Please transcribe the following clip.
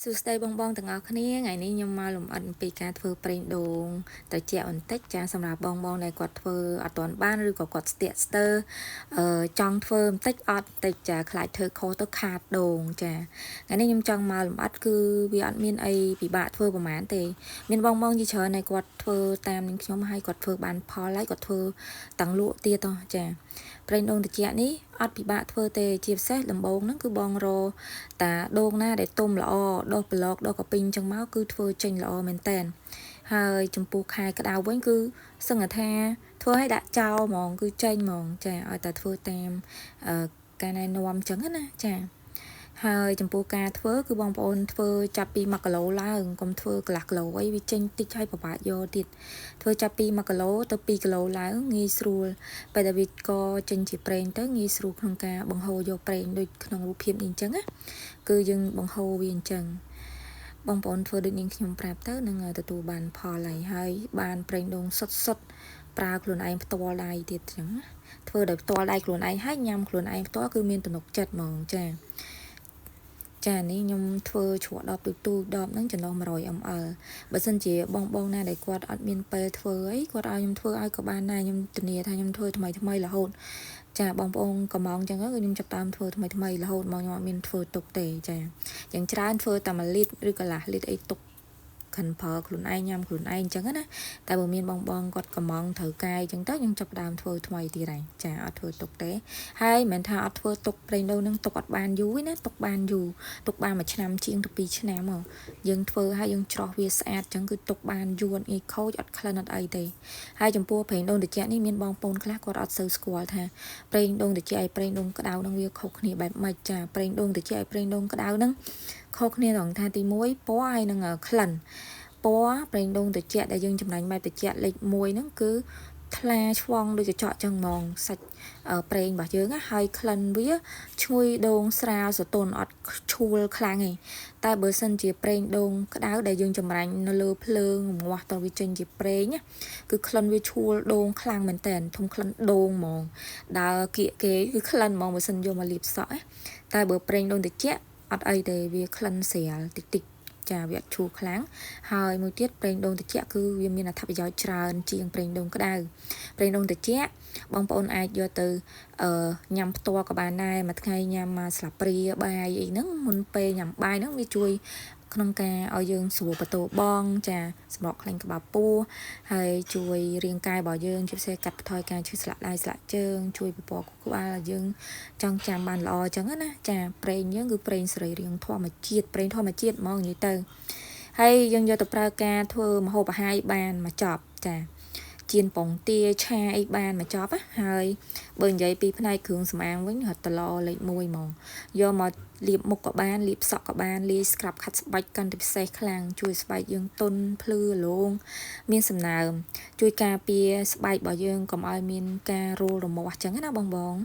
សួស្តីបងទាំងអស់គ្នាថ្ងៃនេះខ្ញុំមកលំអិតអំពីការធ្វើប្រេងដូងត្រជាក់បន្តិចចាសម្រាប់បងដែលគាត់ធ្វើអត់ទាន់បានឬក៏គាត់ស្ទាក់ស្ទើរចង់ធ្វើបន្តិចអត់បន្តិចចាខ្លាចធ្វើខុសទៅខាតដូងចាថ្ងៃនេះខ្ញុំចង់មកលំអិតគឺវាអត់មានអីពិបាកធ្វើប្រហែលទេមានបងជាច្រើនដែលគាត់ធ្វើតាមនឹងខ្ញុំហើយគាត់ធ្វើបានផលហើយគាត់ធ្វើតាំងលក់ទៀតហ៎ចាប្រេងដូងត្រជាក់នេះអត់ពិបាកធ្វើទេជាពិសេសដំបូងហ្នឹងគឺបងរតាដូងណាដែលទុំល្អដុសប្លុកដុសកាពីងចឹងមកគឺធ្វើចេញល្អមែនតែនហើយចំពោះខែក្តៅវិញគឺសឹងថាធ្វើឲ្យដាក់ចោលហ្មងគឺចេញហ្មងចាឲ្យតែធ្វើតាមការណែនាំចឹងណាចាហើយចំពោះការធ្វើគឺបងប្អូនធ្វើចាប់ពី1គីឡូឡើងកុំធ្វើកន្លះគីឡូអីវាចេញតិចហើយពិបាកយកទៀតធ្វើចាប់ពី1គីឡូទៅ2គីឡូឡើងងាយស្រួលពេលដែលវាកចេញជាប្រេងទៅងាយស្រួលក្នុងការបង្ហូរយកប្រេងដូចក្នុងរូបភាពនេះអញ្ចឹងណាគឺយើងបង្ហូរវាអញ្ចឹងបងប្អូនធ្វើដូចនាងខ្ញុំប្រាប់ទៅនឹងទទួលបានផលហើយបានប្រេងដូងសុទ្ធប្រើខ្លួនឯងផ្ទាល់ដៃទៀតអញ្ចឹងធ្វើដោយផ្ទាល់ដៃខ្លួនឯងហើយញ៉ាំខ្លួនឯងផ្ទាល់គឺមានទំនុកចិត្តហ្មងចានេះខ្ញុំធ្វើជ្រក់10ទូដបហ្នឹងចំណុះ100 ml បើសិនជាបងណាដែលគាត់អត់មានពេលធ្វើអីគាត់ឲ្យខ្ញុំធ្វើឲ្យក៏បានដែរខ្ញុំធានាថាខ្ញុំធ្វើថ្មីរហូតចាបងប្អូនកំងចឹងគឺខ្ញុំចាប់តាមធ្វើថ្មីរហូតមកខ្ញុំអត់មានធ្វើទុកទេចាយ៉ាងច្រើនធ្វើតែ1លីត្រឬកន្លះលីត្រអីទុកខិនប្រើខ្លួនឯងញ៉ាំខ្លួនឯងចឹងណាតែបើមានបងគាត់កំងត្រូវកាយចឹងទៅខ្ញុំចាប់ដើមធ្វើថ្មីទៀតហើយចាអត់ធ្វើទុកទេហើយមិនមែនថាអត់ធ្វើទុកប្រេងដូងនឹងទុកអត់បានយូរទេណាទុកបានយូរទុកបាន1ឆ្នាំជាងទៅ2ឆ្នាំមកយើងធ្វើហើយយើងច្រោះវាស្អាតចឹងគឺទុកបានយូរអត់ងាយខូចអត់ក្លិនអត់អីទេហើយចំពោះប្រេងដូងត្រជាក់នេះមានបងប្អូនខ្លះគាត់អត់សូវស្គាល់ថាប្រេងដូងត្រជាក់ឲ្យប្រេងដូងក្តៅនឹងវាខុសគ្នាបែបម៉េចចាប្រេងដូងត្រជាក់ឲ្យប្រេងដូងក្តៅនឹងខុសគ្នាត្រង់ថាទី1ពណ៌ហើយនឹងក្លិនពណ៌ប្រេងដូងត្រជាក់ដែលយើងចំណាញ់បែបត្រជាក់លេខ1ហ្នឹងគឺថ្លាឆ្វង់ដូចកញ្ចក់ចឹងហ្មងសាច់ប្រេងរបស់យើងហើយក្លិនវាឈ្ងុយដូងស្រាលស្រទន់អត់ឈួលខ្លាំងទេតែបើសិនជាប្រេងដូងក្តៅដែលយើងចម្រាញ់នៅលើភ្លើងរងាស់តវាចេញជាប្រេងគឺក្លិនវាឈួលដូងខ្លាំងមែនតើធំក្លិនដូងហ្មងដើរគៀកគេគឺក្លិនហ្មងបើសិនយកមកលាបសក់តែបើប្រេងដូងត្រជាក់អត់អីទេវាក្លិនស្រាលតិចចាវាអត់ឈូខ្លាំងហើយមួយទៀតប្រេងដូងត្រជាក់គឺវាមានអត្ថប្រយោជន៍ច្រើនជាងប្រេងដូងក្តៅប្រេងដូងត្រជាក់បងប្អូនអាចយកទៅញ៉ាំផ្ទាល់ក៏បានដែរមួយថ្ងៃញ៉ាំមកស្លាបព្រាបាយអីហ្នឹងមុនពេលញ៉ាំបាយហ្នឹងវាជួយក្នុងការឲ្យយើងស្រួលបតោបងចាសម្រក់ខ្លាញ់ក្បាលពោះហើយជួយរាងកាយរបស់យើងជាពិសេសកាត់បន្ថយការឈឺស្លាក់ដៃស្លាក់ជើងជួយពពកក្បាលឲ្យយើងចង់ចាំបានល្អអញ្ចឹងណាចាប្រេងយើងគឺប្រេងសរីរាង្គធម្មជាតិប្រេងធម្មជាតិហ្មងនិយាយទៅហើយយើងយកទៅប្រើការធ្វើម្ហូបអាហារបានមកចប់ចាជៀនប៉ុងទាឆាអីបានមកចប់ហើយបើនិយាយពីផ្នែកគ្រឿងសម្អាងវិញរត់តឡលេខ1ហ្មងយកមកលាបមុខក៏បានលាបសក់ក៏បានលាយស្ក្រាប់ខាត់ស្បែកកាន់តែពិសេសខ្លាំងជួយស្បែកយើងទន់ភ្លឺរលោងមានសំណើមជួយការពារស្បែករបស់យើងកុំឲ្យមានការរោលរមាស់ចឹងណាបង